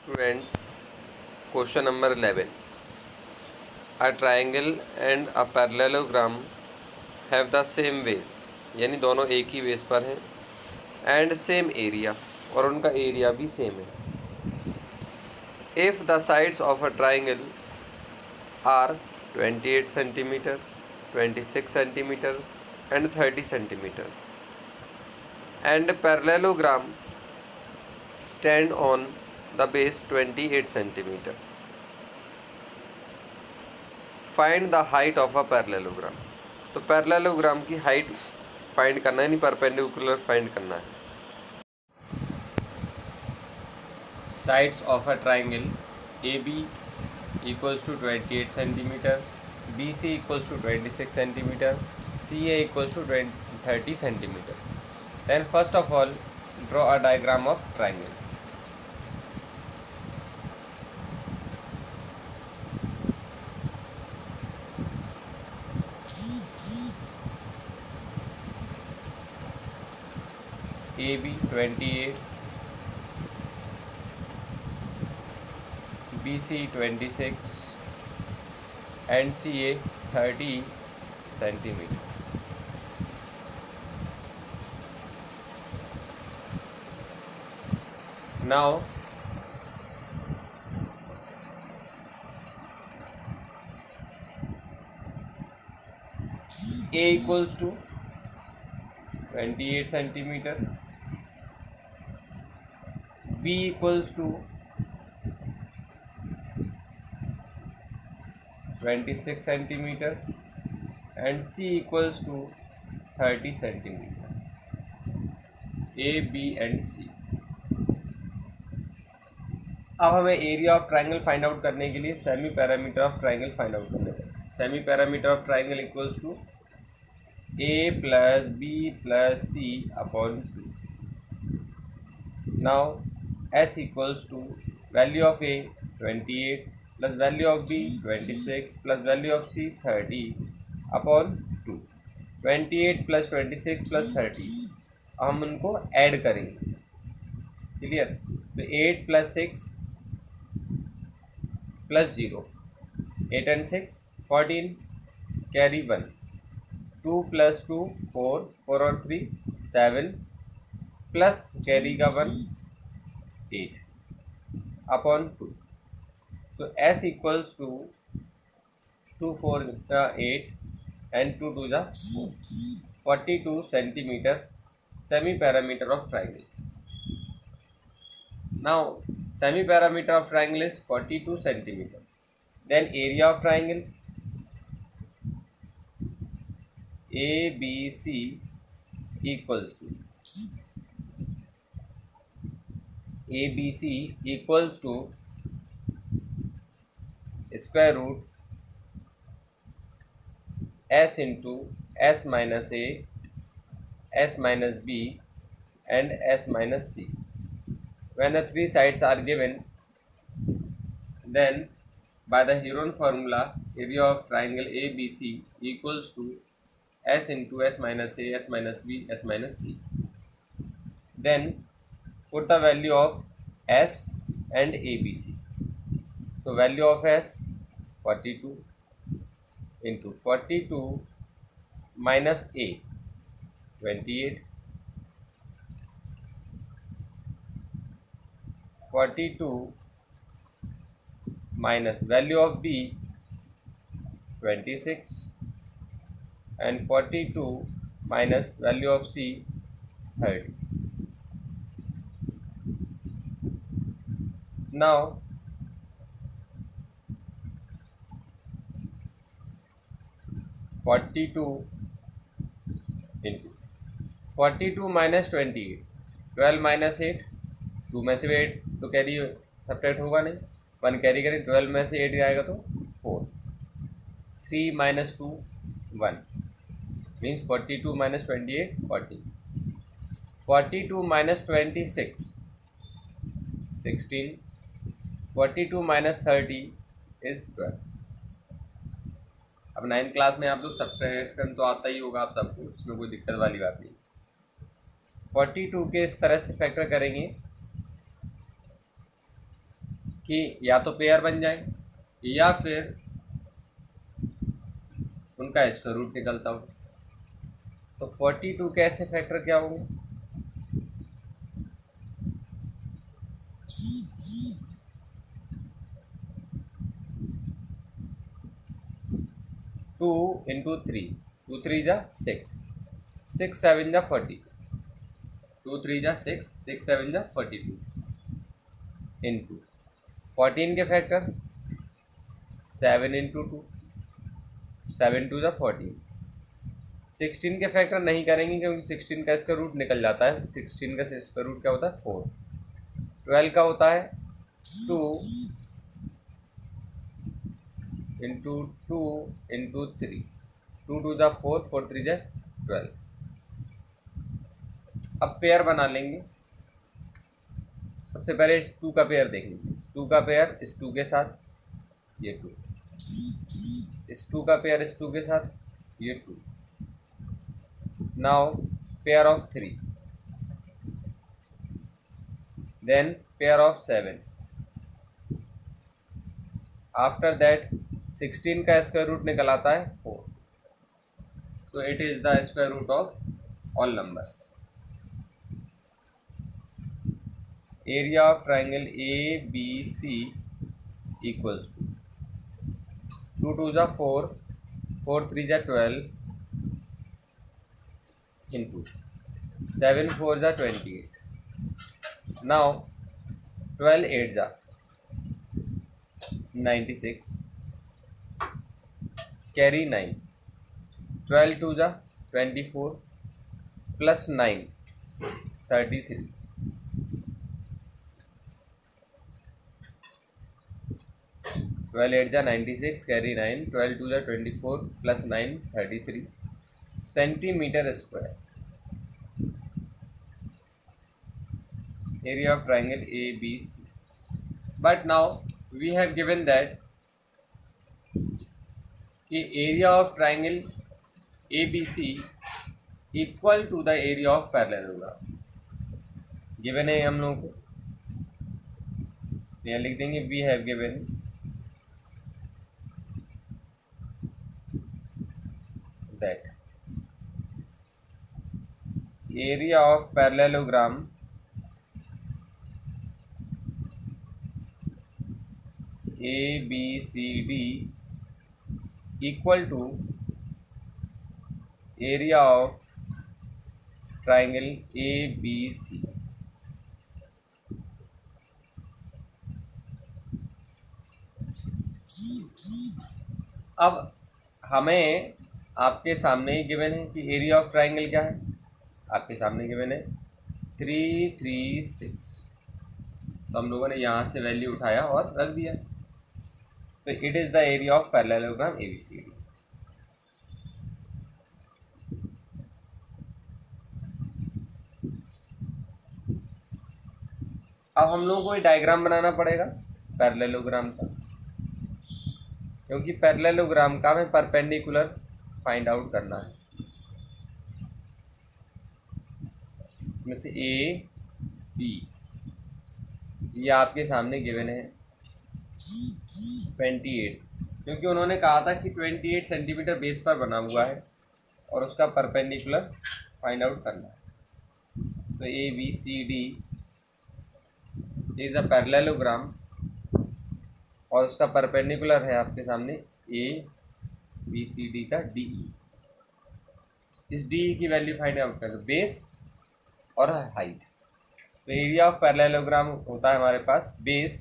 Students, question number 11. A triangle and a parallelogram have the same base, यानी दोनों एक ही base पर हैं, and same area, और उनका एरिया भी सेम है. If the sides of a triangle are 28 centimeter, 26 centimeter and 30 centimeter, and parallelogram stand on the base 28 centimeter, find the height of a parallelogram. तो पैरेललोग्राम की height find करना है, नहीं perpendicular find करना है. Sides of a triangle A B equals to 28 centimetre, B C equals to 26 centimetre, C A equals to 30 centimetre. Then first of all draw a diagram of triangle. AB 28, BC 26 and CA 30 centimeter. Now A equals to 28 centimeter, B equals to 26 centimeter and C equals to 30 centimeter. A, B and C. अब हमें area of triangle find out करने के लिए semi parameter of triangle find out करने हैं. Semi parameter of triangle equals to A plus B plus C upon 2. Now S equals to value of A 28 plus value of B 26 plus value of C 30 upon 2. 28 plus 26 plus 30 हम उनको add करेंगे. Clear. तो 8 plus 6 plus 0, 8 and 6 14, carry 1, 2 plus 2 4, 4 और 3 7 plus carry का 1 8 upon 2. So S equals to 2 4 8 and 2 2 4, 42 centimeter semi parameter of triangle. Now semi parameter of triangle is 42 centimeter. Then area of triangle ABC equals to ABC equals to square root S into S minus A, S minus B and S minus C. When the three sides are given, then by the Heron formula, area of triangle ABC equals to S into S minus A, S minus B, S minus C. Then put the value of S and ABC. So value of S 42 into 42 minus A 28, 42 minus value of B 26 and 42 minus value of C 30. Now (42) into 42 minus 28, 12 minus 8, 2 में से 8 तो carry subtract होगा नहीं, 1 carry करें, 12 में से 8 आएगा तो 4, 3 minus 2 1 means 42 minus 28 40, 42 minus 26 16, 42 minus 30 is 12. अब 9th क्लास में आप लोग सब्ट्रैक्शन तो आता ही होगा आप सबको, इसमें कोई दिक्कत वाली बात नहीं. 42 के इस तरह से फैक्टर करेंगे कि या तो पेयर बन जाए या फिर उनका स्क्वायर रूट निकलता हो। तो 42 के ऐसे फैक्टर क्या होंगे? 2 इंटू 3, 2 3 जा 6, 6 7 जा 40, 2 3 जा 6, 6 7 जा 42 इंटू 14 के फैक्टर 7 इंटू 2, 7 2 जा 14। 16 के फैक्टर नहीं करेंगे क्योंकि 16 का स्क्वायर रूट निकल जाता है। 16 का स्क्वायर रूट क्या होता है? 4। 12 का होता है 2 इंटू 2 इंटू 3, 2 2 जा 4, 4 3 जा 12। अब पेयर बना लेंगे। सबसे पहले 2 का पेयर देखेंगे। 2 का पेयर इस 2 के साथ, ये 2, इस 2 का पेयर इस 2 के साथ, ये 2। Now pair of 3, then pair of 7, after that 16 का स्क्वायर रूट निकल आता है 4। तो it is the square root of all numbers. Area of triangle A B C equals to 2 2 जा 4, 4 3 जा 12 इंटू 7 4 जा 28। नाउ 12 8 जा 96, कैरी 9, 12 2 जा 24 प्लस 9 33, 12 8 जा 96, कैरी 9, 12 2 जा 24 plus 9 33 centimetre square. Area of triangle ABC. But now we have given that कि area of triangle ABC equal to the area of parallelogram given है हम लोगों को। यहाँ लिख देंगे we have given that area of parallelogram ABCD equal to area of triangle ABC। अब हमें आपके सामने ही गिवन है कि एरिया ऑफ ट्राइंगल क्या है। आपके सामने गिवन है 336। तो हम लोगों ने यहाँ से वैल्यू उठाया और रख दिया। तो it is the area of parallelogram ABCD। अब हम लोगों को ये डायग्राम बनाना पड़ेगा पैरेललोग्राम का, क्योंकि पैरेललोग्राम का हमें परपेंडिकुलर फाइंड आउट करना है। इसमें से A B ये आपके सामने गिवन है 28, क्योंकि उन्होंने कहा था कि 28 सेंटीमीटर बेस पर बना हुआ है और उसका परपेंडिकुलर फाइंड आउट करना है। तो ABCD इज अ पैरेललोग्राम और उसका परपेंडिकुलर है आपके सामने ABCD का DE। इस DE की वैल्यू फाइंड आउट कर दो, बेस और हाइट। तो एरिया ऑफ पैरेललोग्राम होता है हमारे पास base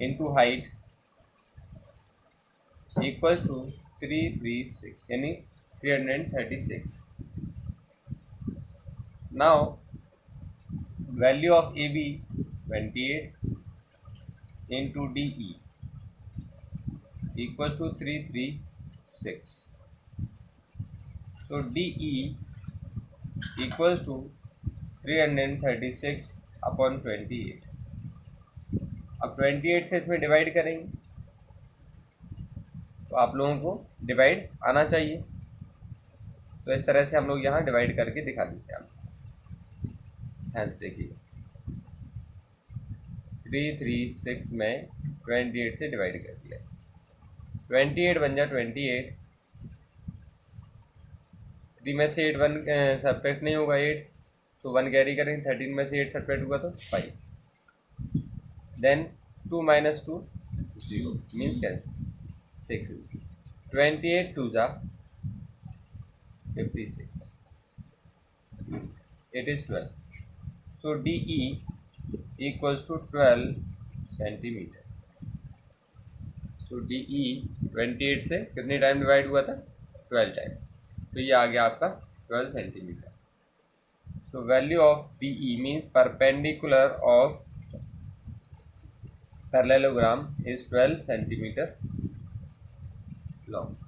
into height equal to 336 यानी 336। Now value of AB 28 into DE equal to 336। तो DE इक्वल टू 336 अपॉन 28। अब 28 से इसमें डिवाइड करेंगे तो आप लोगों को डिवाइड आना चाहिए। तो इस तरह से हम लोग यहाँ डिवाइड करके दिखा देते हैं। ध्यान से देखिए 336 में 28 से डिवाइड कर दिया, 28 बन जा 28, 3 में से 8 1 सब्ट्रैक्ट नहीं होगा 8, तो 1 कैरी करेंगे, 13 में से 8 सब्ट्रैक्ट हुआ तो 5, देन 2 माइनस 2 0 मीन्स कैंसिल 6, 28 2 जा 56, it is 12, so DE equals to 12 centimetre. So DE 28 से कितने टाइम डिवाइड हुआ था, 12 टाइम, तो ये आ गया आपका 12 centimetre. So value of DE means perpendicular of parallelogram is 12 centimetre long.